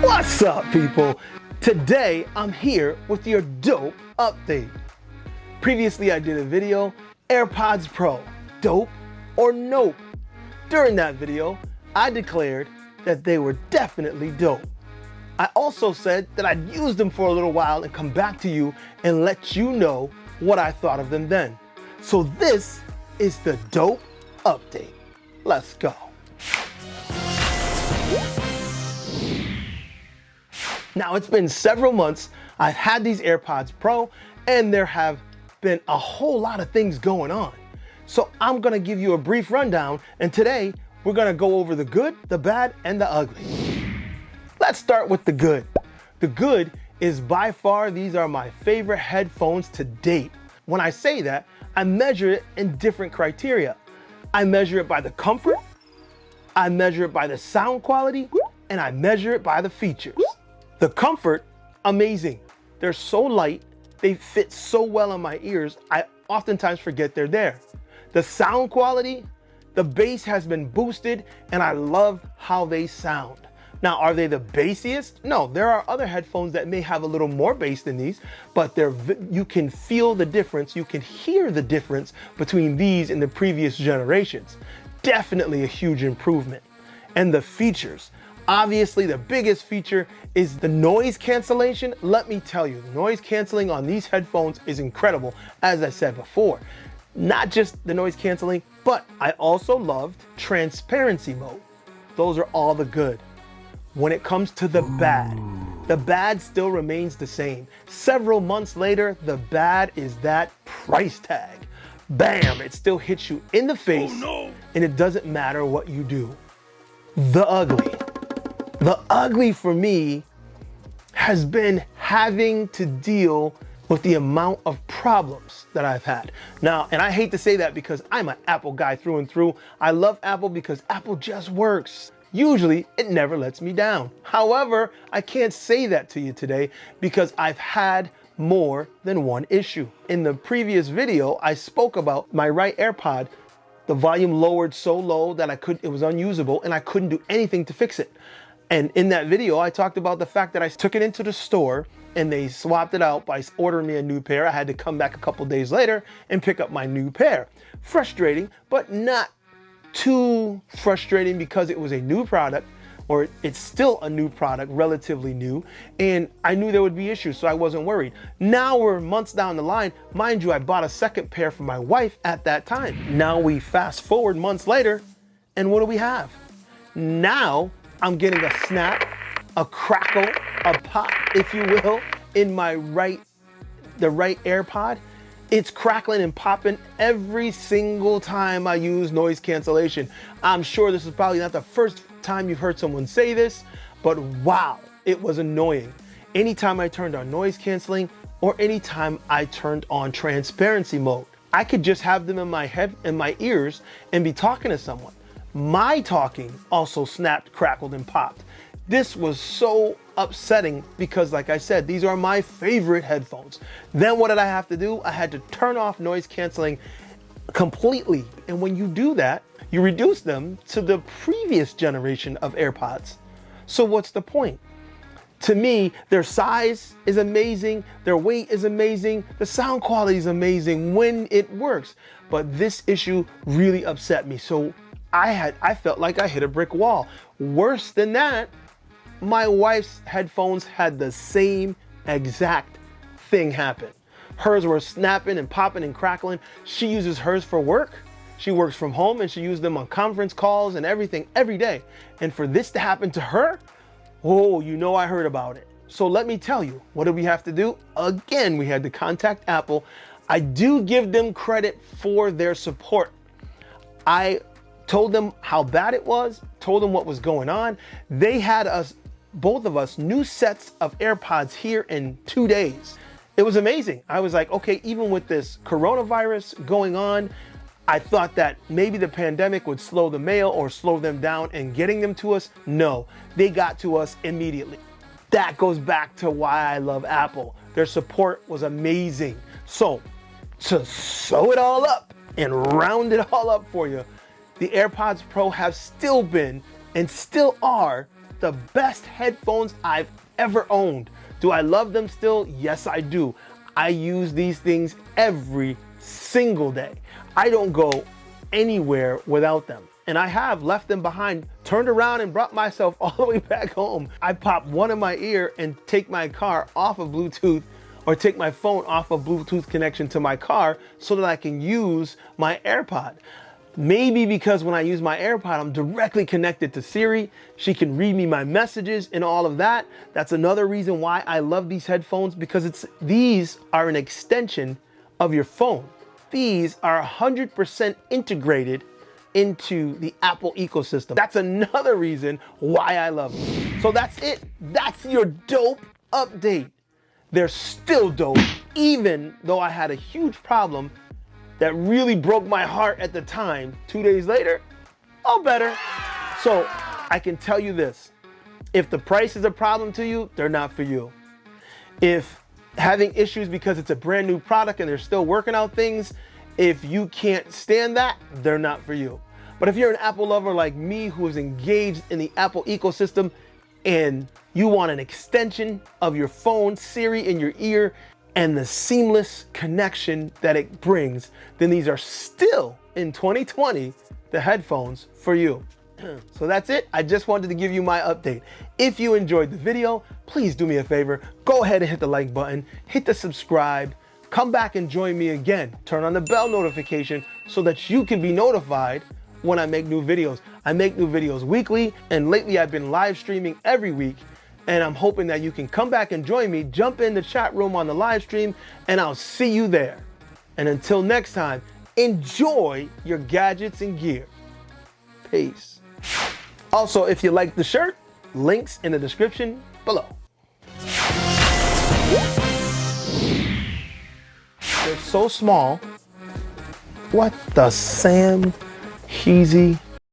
What's up, people? Today, I'm here with your dope update. Previously, I did a video, AirPods Pro, dope or nope? During that video, I declared that they were definitely dope. I also said that I'd use them for a little while and come back to you and let you know what I thought of them then. So this is the dope update. Let's go. Now, it's been several months. I've had these AirPods Pro, and there have been a whole lot of things going on. So I'm gonna give you a brief rundown, and today we're gonna go over the good, the bad, and the ugly. Let's start with the good. The good is by far, these are my favorite headphones to date. When I say that, I measure it in different criteria. I measure it by the comfort, I measure it by the sound quality, and I measure it by the features. The comfort, amazing. They're so light, they fit so well in my ears, I oftentimes forget they're there. The sound quality, the bass has been boosted, and I love how they sound. Now, are they the bassiest? No, there are other headphones that may have a little more bass than these, but you can feel the difference, you can hear the difference between these and the previous generations. Definitely a huge improvement. And the features. Obviously, the biggest feature is the noise cancellation. Let me tell you, the noise canceling on these headphones is incredible, as I said before. Not just the noise canceling, but I also loved transparency mode. Those are all the good. When it comes to the bad still remains the same. Several months later, the bad is that price tag. Bam, it still hits you in the face, and it doesn't matter what you do. The ugly. The ugly for me has been having to deal with the amount of problems that I've had. Now, and I hate to say that because I'm an Apple guy through and through. I love Apple because Apple just works. Usually, it never lets me down. However, I can't say that to you today because I've had more than one issue. In the previous video, I spoke about my right AirPod. The volume lowered so low that it was unusable and I couldn't do anything to fix it. And in that video, I talked about the fact that I took it into the store and they swapped it out by ordering me a new pair. I had to come back a couple days later and pick up my new pair. Frustrating, but not too frustrating because it was a new product, or it's still a new product, relatively new, and I knew there would be issues, so I wasn't worried. Now we're months down the line. Mind you, I bought a second pair for my wife at that time. Now we fast forward months later, and what do we have? Now I'm getting a snap, a crackle, a pop, if you will, in the right AirPod. It's crackling and popping every single time I use noise cancellation. I'm sure this is probably not the first time you've heard someone say this, but wow, it was annoying. Anytime I turned on noise canceling or anytime I turned on transparency mode, I could just have them in my head, in my ears, and be talking to someone. My talking also snapped, crackled, and popped. This was so upsetting because, like I said, these are my favorite headphones. Then what did I have to do? I had to turn off noise canceling completely. And when you do that, you reduce them to the previous generation of AirPods. So what's the point? To me, their size is amazing, their weight is amazing, the sound quality is amazing when it works. But this issue really upset me. So I felt like I hit a brick wall. Worse than that, my wife's headphones had the same exact thing happen. Hers were snapping and popping and crackling. She uses hers for work. She works from home and she used them on conference calls and everything every day. And for this to happen to her, oh, you know I heard about it. So let me tell you, what did we have to do? Again, we had to contact Apple. I do give them credit for their support. I told them how bad it was, told them what was going on. They had us, both of us, new sets of AirPods here in 2 days. It was amazing. I was like, okay, even with this coronavirus going on, I thought that maybe the pandemic would slow the mail or slow them down in getting them to us. No, they got to us immediately. That goes back to why I love Apple. Their support was amazing. So, to sew it all up and round it all up for you, the AirPods Pro have still been and still are the best headphones I've ever owned. Do I love them still? Yes, I do. I use these things every single day. I don't go anywhere without them. And I have left them behind, turned around and brought myself all the way back home. I pop one in my ear and take my car off of Bluetooth, or take my phone off of Bluetooth connection to my car so that I can use my AirPod. Maybe because when I use my AirPod, I'm directly connected to Siri. She can read me my messages and all of that. That's another reason why I love these headphones, because these are an extension of your phone. These are 100% integrated into the Apple ecosystem. That's another reason why I love them. So that's it. That's your dope update. They're still dope, even though I had a huge problem that really broke my heart at the time. 2 days later, all better. So I can tell you this, if the price is a problem to you, they're not for you. If having issues because it's a brand new product and they're still working out things, if you can't stand that, they're not for you. But if you're an Apple lover like me who is engaged in the Apple ecosystem and you want an extension of your phone, Siri in your ear, and the seamless connection that it brings, then these are still, in 2020, the headphones for you. So that's it. I just wanted to give you my update. If you enjoyed the video, please do me a favor. Go ahead and hit the like button, hit the subscribe, come back and join me again. Turn on the bell notification so that you can be notified when I make new videos. I make new videos weekly, and lately I've been live streaming every week, and I'm hoping that you can come back and join me, jump in the chat room on the live stream, and I'll see you there. And until next time, enjoy your gadgets and gear. Peace. Also, if you like the shirt, links in the description below. They're so small. What the Sam Heezy?